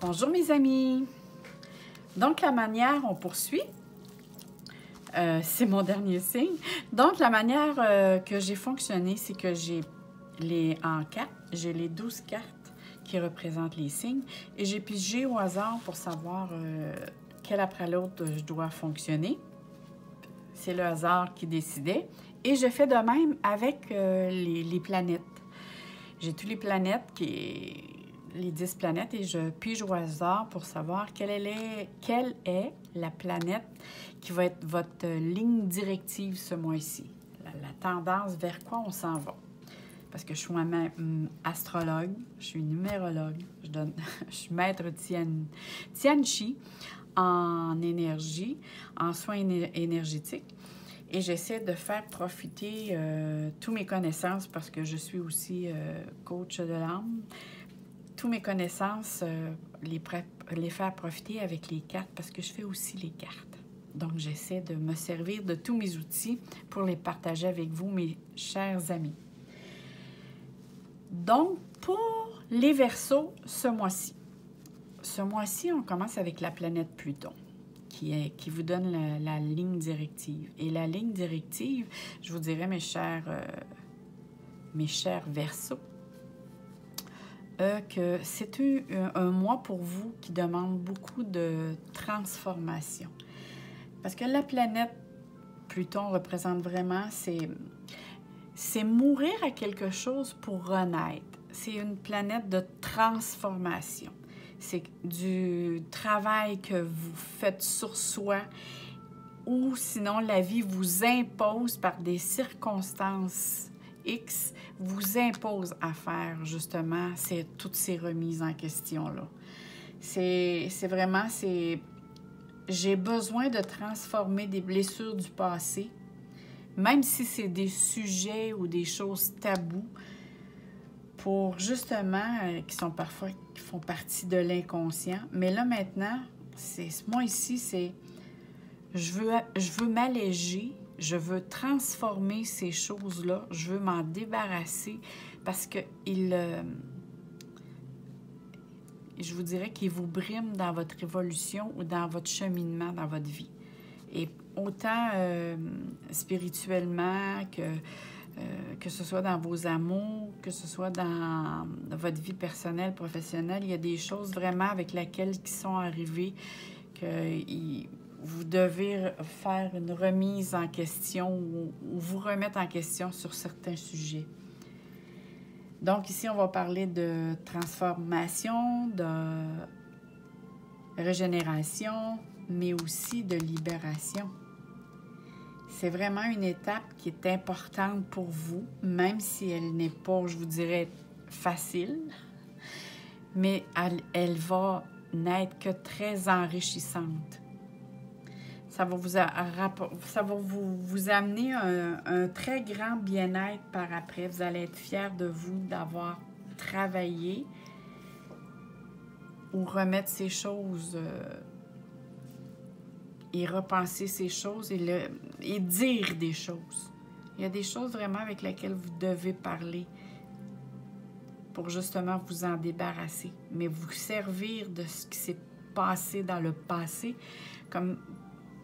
Bonjour mes amis! Donc la manière, on poursuit. C'est mon dernier signe. Donc la manière que j'ai fonctionné, c'est que j'ai en 4, j'ai les 12 cartes qui représentent les signes et j'ai pigé au hasard pour savoir quel après l'autre je dois fonctionner. C'est le hasard qui décidait. Et je fais de même avec les planètes. J'ai toutes les planètes les 10 planètes et je pige au hasard pour savoir quelle est la planète qui va être votre ligne directive ce mois-ci. La tendance vers quoi on s'en va. Parce que je suis moi-même astrologue, je suis numérologue, je suis maître Tian Chi en énergie, en soins énergétiques. Et j'essaie de faire profiter toutes mes connaissances parce que je suis aussi coach de l'âme. Toutes mes connaissances, les faire profiter avec les cartes parce que je fais aussi les cartes. Donc, j'essaie de me servir de tous mes outils pour les partager avec vous, mes chers amis. Donc, pour les Verseaux, ce mois-ci. Ce mois-ci, on commence avec la planète Pluton qui vous donne la ligne directive. Et la ligne directive, je vous dirais, mes chers Verseaux, que c'est un mois pour vous qui demande beaucoup de transformation. Parce que la planète Pluton représente vraiment, c'est mourir à quelque chose pour renaître. C'est une planète de transformation. C'est du travail que vous faites sur soi ou sinon la vie vous impose par des circonstances X, vous impose à faire justement toutes ces remises en question-là. C'est vraiment, j'ai besoin de transformer des blessures du passé, même si c'est des sujets ou des choses tabous, pour justement, qui font partie de l'inconscient. Mais là maintenant, moi ici, c'est je veux m'alléger, je veux transformer ces choses-là, je veux m'en débarrasser parce que je vous dirais qu'il vous brime dans votre évolution ou dans votre cheminement dans votre vie. Et autant spirituellement que ce soit dans vos amours, que ce soit dans votre vie personnelle, professionnelle, il y a des choses vraiment avec lesquelles qui sont arrivées que vous devez faire une remise en question ou vous remettre en question sur certains sujets. Donc ici, on va parler de transformation, de régénération, mais aussi de libération. C'est vraiment une étape qui est importante pour vous, même si elle n'est pas, je vous dirais, facile, mais elle va n'être que très enrichissante. Ça va vous amener un très grand bien-être par après. Vous allez être fiers de vous d'avoir travaillé ou remettre ces choses et repenser ces choses et dire des choses. Il y a des choses vraiment avec lesquelles vous devez parler pour justement vous en débarrasser, mais vous servir de ce qui s'est passé dans le passé, comme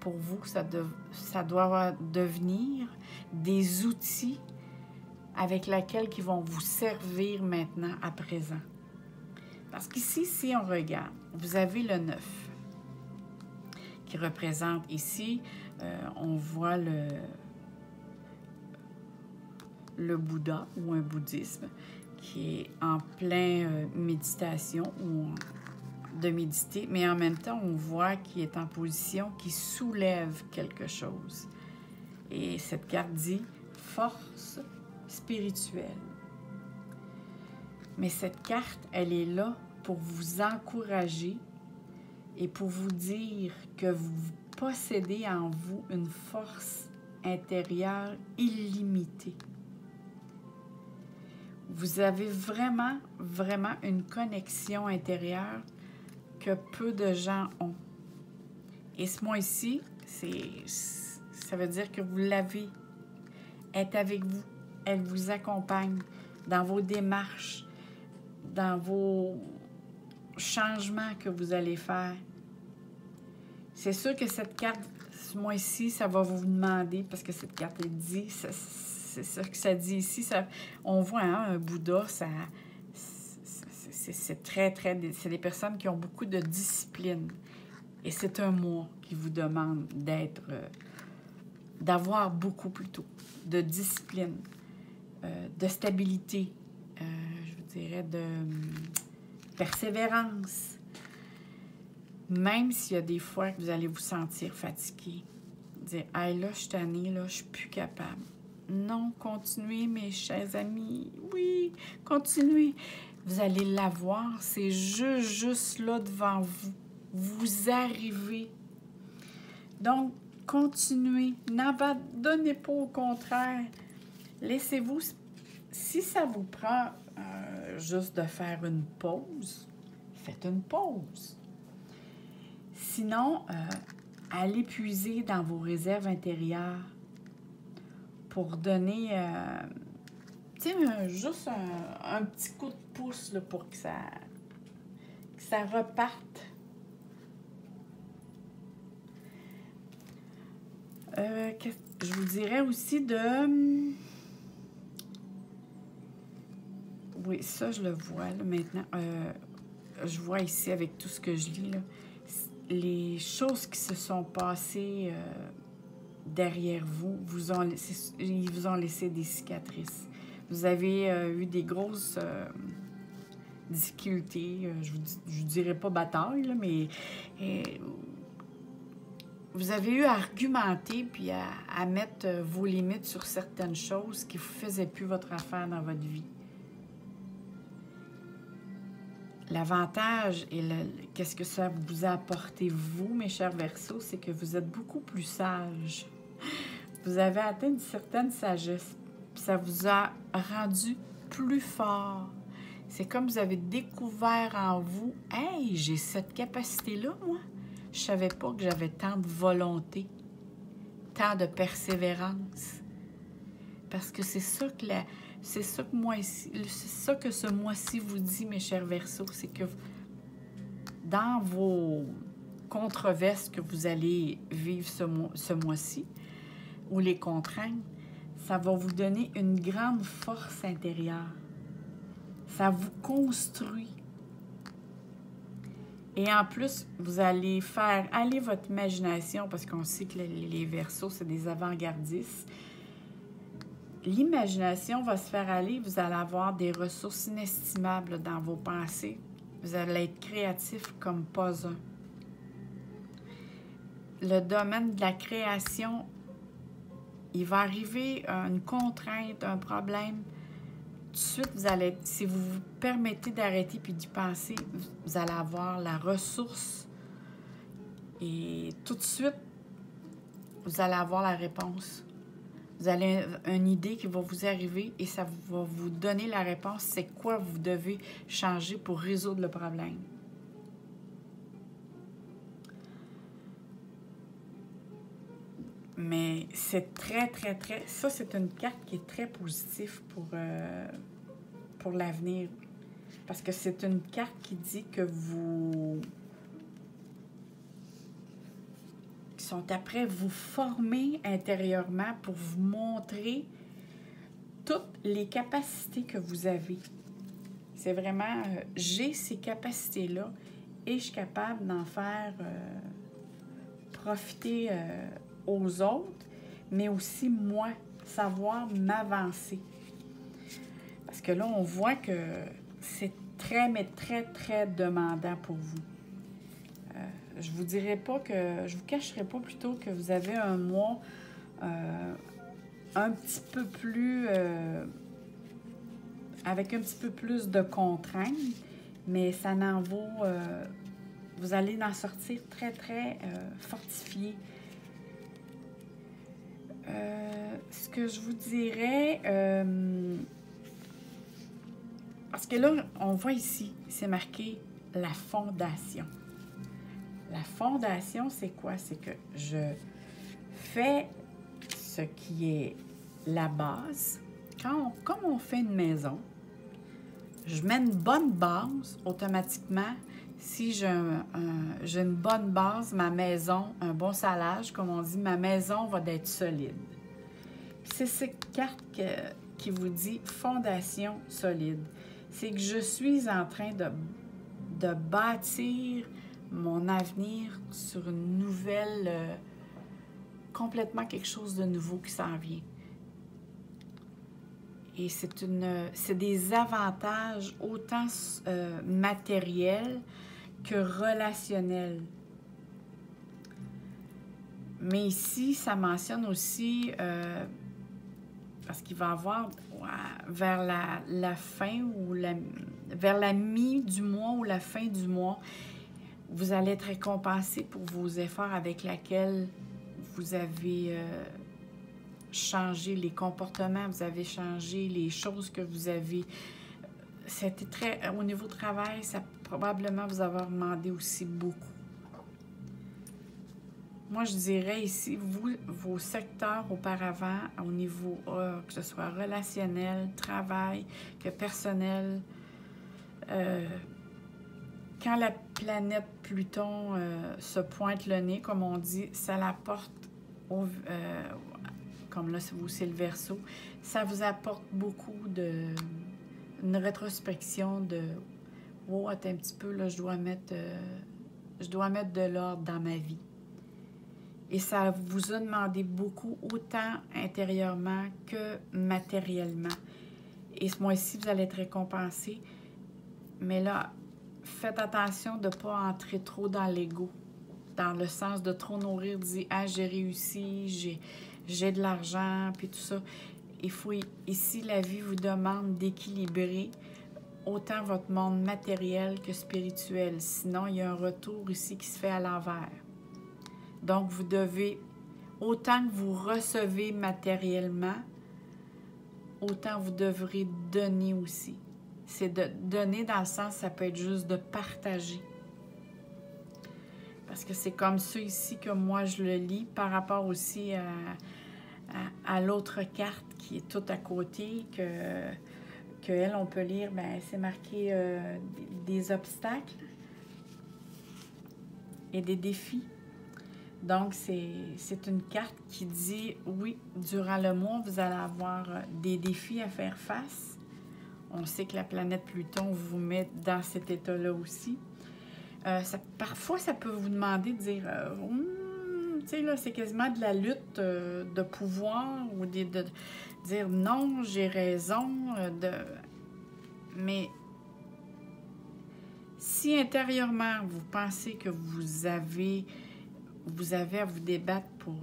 pour vous, ça doit devenir des outils avec lesquels qui vont vous servir maintenant, à présent. Parce qu'ici, si on regarde, vous avez le 9 qui représente ici, on voit le Bouddha ou un bouddhisme qui est en pleine méditation ou de méditer, mais en même temps, on voit qu'il est en position, qui soulève quelque chose. Et cette carte dit « force spirituelle ». Mais cette carte, elle est là pour vous encourager et pour vous dire que vous possédez en vous une force intérieure illimitée. Vous avez vraiment, vraiment une connexion intérieure que peu de gens ont. Et ce mois-ci, ça veut dire que vous l'avez. Elle est avec vous. Elle vous accompagne dans vos démarches, dans vos changement que vous allez faire. C'est sûr que cette carte, ce mois-ci, ça va vous demander, parce que cette carte, elle dit, c'est ça que ça dit ici, ça, on voit hein, un Bouddha, c'est très, c'est des personnes qui ont beaucoup de discipline. Et c'est un mois qui vous demande d'avoir beaucoup plutôt de discipline, de stabilité, je vous dirais de persévérance. Même s'il y a des fois que vous allez vous sentir fatigué, dire « Hey, là, je suis tannée, là, je suis plus capable. » Non, continuez, mes chers amis. Oui, continuez. Vous allez l'avoir, c'est juste là devant vous. Vous arrivez. Donc, continuez. N'abandonnez pas, au contraire. Laissez-vous, si ça vous prend juste de faire une pause, faites une pause. Sinon, allez puiser dans vos réserves intérieures pour donner, tu sais, juste un petit coup de pouce là, pour que ça reparte. Je vous dirais aussi de... Oui, ça, je le vois là, maintenant. Je vois ici avec tout ce que je lis, là, les choses qui se sont passées derrière vous, ils vous ont laissé des cicatrices. Vous avez eu des grosses difficultés, je ne dirais pas bataille, là, mais vous avez eu à argumenter puis à mettre vos limites sur certaines choses qui ne faisaient plus votre affaire dans votre vie. L'avantage et qu'est-ce que ça vous a apporté, vous, mes chers Verseaux, c'est que vous êtes beaucoup plus sages. Vous avez atteint une certaine sagesse. Puis ça vous a rendu plus fort. C'est comme vous avez découvert en vous, « Hey, j'ai cette capacité-là, moi. Je ne savais pas que j'avais tant de volonté, tant de persévérance. » Parce que c'est ça que c'est ça que ce mois-ci vous dit, mes chers Verseaux, c'est que dans vos controverses que vous allez vivre ce mois-ci, ou les contraintes, ça va vous donner une grande force intérieure. Ça vous construit. Et en plus, vous allez faire aller votre imagination, parce qu'on sait que les Verseaux, c'est des avant-gardistes. L'imagination va se faire aller, vous allez avoir des ressources inestimables dans vos pensées. Vous allez être créatif comme pas un. Le domaine de la création, il va arriver une contrainte, un problème. Tout de suite, vous allez, si vous vous permettez d'arrêter puis d'y penser, vous allez avoir la ressource et tout de suite, vous allez avoir la réponse. Vous allez une idée qui va vous arriver et ça va vous donner la réponse. C'est quoi vous devez changer pour résoudre le problème. Mais c'est très... Ça, c'est une carte qui est très positive pour l'avenir. Parce que c'est une carte qui dit que vous... sont après vous former intérieurement pour vous montrer toutes les capacités que vous avez. C'est vraiment, j'ai ces capacités-là et je suis capable d'en faire profiter aux autres, mais aussi moi, savoir m'avancer. Parce que là, on voit que c'est très, mais très demandant pour vous. Je vous dirais pas que, je vous cacherai pas plutôt que vous avez un mois un petit peu plus, avec un petit peu plus de contraintes, mais ça n'en vaut, vous allez en sortir très fortifié. Ce que je vous dirais, parce que là, on voit ici, c'est marqué la fondation. La fondation, c'est quoi? C'est que je fais ce qui est la base. Comme on fait une maison, je mets une bonne base, automatiquement, Si j'ai une bonne base, ma maison, un bon salage, comme on dit, ma maison va être solide. C'est cette carte qui vous dit fondation solide. C'est que je suis en train de bâtir mon avenir sur une nouvelle, complètement quelque chose de nouveau qui s'en vient. Et c'est des avantages autant matériels que relationnels. Mais ici, ça mentionne aussi, parce qu'il va y avoir vers la fin ou vers la mi du mois ou la fin du mois, vous allez être récompensé pour vos efforts avec lesquels vous avez changé les comportements, vous avez changé les choses que vous avez. C'était très. Au niveau travail, ça probablement vous avoir demandé aussi beaucoup. Moi, je dirais ici, vos secteurs auparavant, au niveau, que ce soit relationnel, travail, que personnel, quand la planète Pluton se pointe le nez, comme on dit, ça l'apporte, comme là, c'est le Verseau, ça vous apporte beaucoup une rétrospection de « Oh, attends un petit peu, là, je dois mettre de l'ordre dans ma vie. » Et ça vous a demandé beaucoup, autant intérieurement que matériellement. Et ce mois-ci, vous allez être récompensé. Mais là, faites attention de ne pas entrer trop dans l'ego, dans le sens de trop nourrir, de dire « Ah, j'ai réussi, j'ai de l'argent, puis tout ça. » Il faut, ici, la vie vous demande d'équilibrer autant votre monde matériel que spirituel. Sinon, il y a un retour ici qui se fait à l'envers. Donc, vous devez, autant que vous recevez matériellement, autant vous devrez donner aussi. C'est de donner dans le sens, ça peut être juste de partager. Parce que c'est comme ça ici que moi je le lis, par rapport aussi à l'autre carte qui est tout à côté, que elle, on peut lire, bien, c'est marqué des obstacles et des défis. Donc, c'est une carte qui dit, oui, durant le mois, vous allez avoir des défis à faire face. On sait que la planète Pluton vous met dans cet état-là aussi. Parfois, ça peut vous demander de dire, tu sais, là, c'est quasiment de la lutte de pouvoir ou de dire non, j'ai raison. Mais si intérieurement, vous pensez que vous avez à vous débattre pour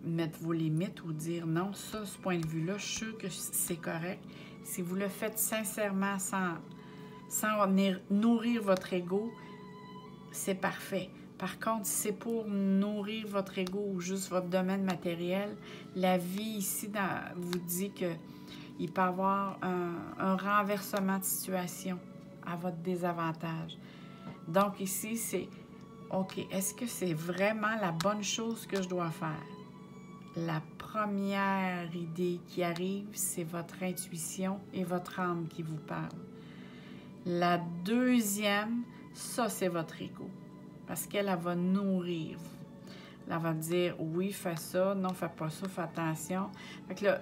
mettre vos limites ou dire non, ça, ce point de vue-là, je suis sûre que c'est correct. Si vous le faites sincèrement, sans nourrir votre ego, c'est parfait. Par contre, si c'est pour nourrir votre ego ou juste votre domaine matériel, la vie ici vous dit qu'il peut y avoir un renversement de situation à votre désavantage. Donc ici, c'est OK, est-ce que c'est vraiment la bonne chose que je dois faire? La première idée qui arrive, c'est votre intuition et votre âme qui vous parle. La deuxième, ça, c'est votre ego. Parce qu'elle va nourrir. Elle va dire, oui, fais ça, non, fais pas ça, fais attention. Fait que là,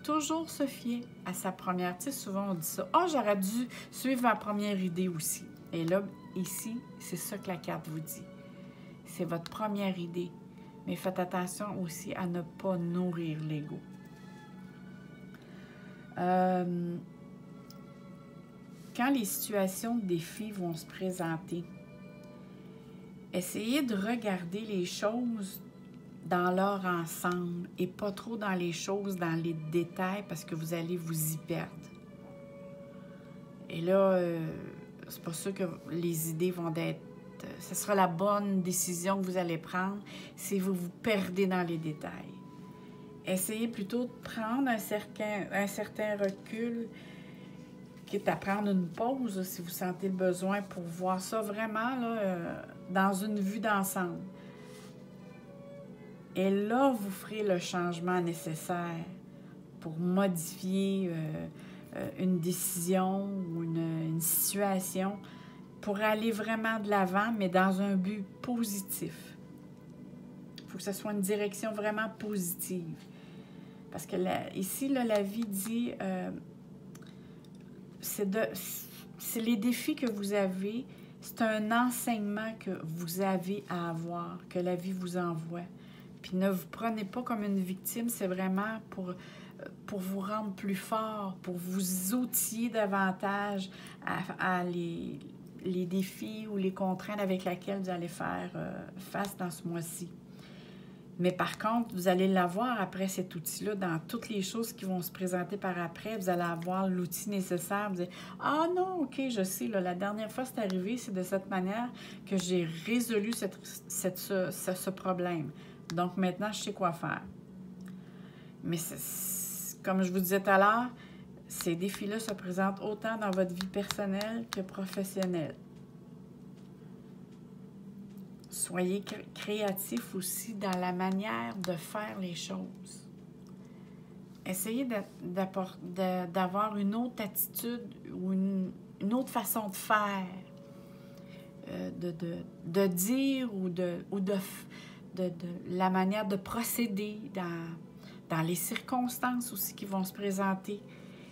toujours se fier à sa première. Tu sais, souvent, on dit ça. « Ah, j'aurais dû suivre ma première idée aussi. » Et là, ici, c'est ça que la carte vous dit. C'est votre première idée. Mais faites attention aussi à ne pas nourrir l'ego. Quand les situations de défi vont se présenter, essayez de regarder les choses dans leur ensemble et pas trop dans les choses, dans les détails, parce que vous allez vous y perdre. Et là, c'est pas sûr que les idées vont être... Ce sera la bonne décision que vous allez prendre si vous vous perdez dans les détails. Essayez plutôt de prendre un certain recul, quitte à prendre une pause si vous sentez le besoin pour voir ça vraiment là, dans une vue d'ensemble. Et là, vous ferez le changement nécessaire pour modifier une décision ou une situation pour aller vraiment de l'avant, mais dans un but positif. Il faut que ce soit une direction vraiment positive. Parce que ici, là, la vie dit, c'est les défis que vous avez, c'est un enseignement que vous avez à avoir, que la vie vous envoie. Puis ne vous prenez pas comme une victime, c'est vraiment pour vous rendre plus fort, pour vous outiller davantage à les défis ou les contraintes avec lesquelles vous allez faire face dans ce mois-ci. Mais par contre, vous allez l'avoir après cet outil-là dans toutes les choses qui vont se présenter par après. Vous allez avoir l'outil nécessaire. Vous allez « Ah non, OK, je sais, là, la dernière fois c'est arrivé, c'est de cette manière que j'ai résolu ce problème. Donc maintenant, je sais quoi faire. » Mais comme je vous disais tout à l'heure, ces défis-là se présentent autant dans votre vie personnelle que professionnelle. Soyez créatif aussi dans la manière de faire les choses. Essayez d'avoir une autre attitude ou une autre façon de faire, de dire ou de la manière de procéder dans les circonstances aussi qui vont se présenter.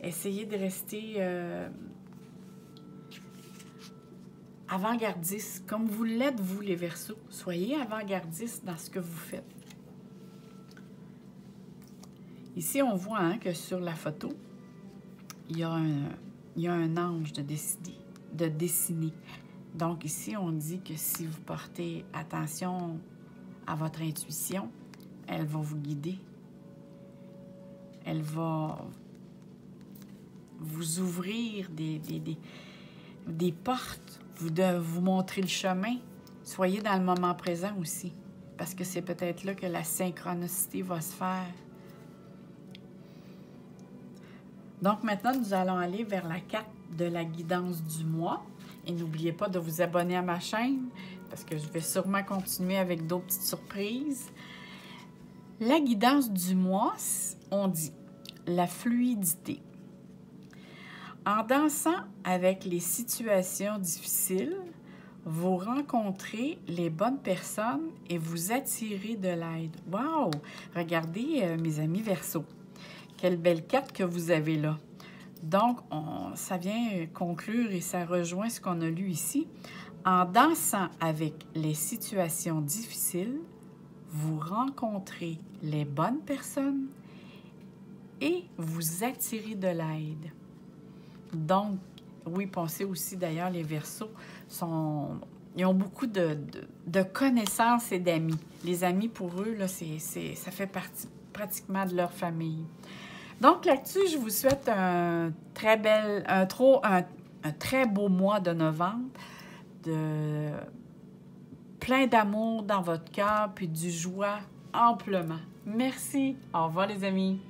Essayez de rester avant-gardiste, comme vous l'êtes, vous, les Verseaux. Soyez avant-gardiste dans ce que vous faites. Ici, on voit que sur la photo, il y a un ange de dessiné. Donc ici, on dit que si vous portez attention à votre intuition, elle va vous guider. Elle va vous ouvrir des portes, vous montrer le chemin. Soyez dans le moment présent aussi, parce que c'est peut-être là que la synchronicité va se faire. Donc maintenant, nous allons aller vers la carte de la guidance du mois. Et n'oubliez pas de vous abonner à ma chaîne, parce que je vais sûrement continuer avec d'autres petites surprises. La guidance du mois, on dit la fluidité. En dansant avec les situations difficiles, vous rencontrez les bonnes personnes et vous attirez de l'aide. Wow! Regardez, mes amis Verseaux, quelle belle carte que vous avez là. Donc, ça vient conclure et ça rejoint ce qu'on a lu ici. En dansant avec les situations difficiles, vous rencontrez les bonnes personnes et vous attirez de l'aide. Donc, oui, pensez aussi d'ailleurs, les Verseaux, ils ont beaucoup de connaissances et d'amis. Les amis, pour eux, là, ça fait partie pratiquement de leur famille. Donc, là-dessus, je vous souhaite un très beau mois de novembre, plein d'amour dans votre cœur, puis du joie amplement. Merci. Au revoir, les amis.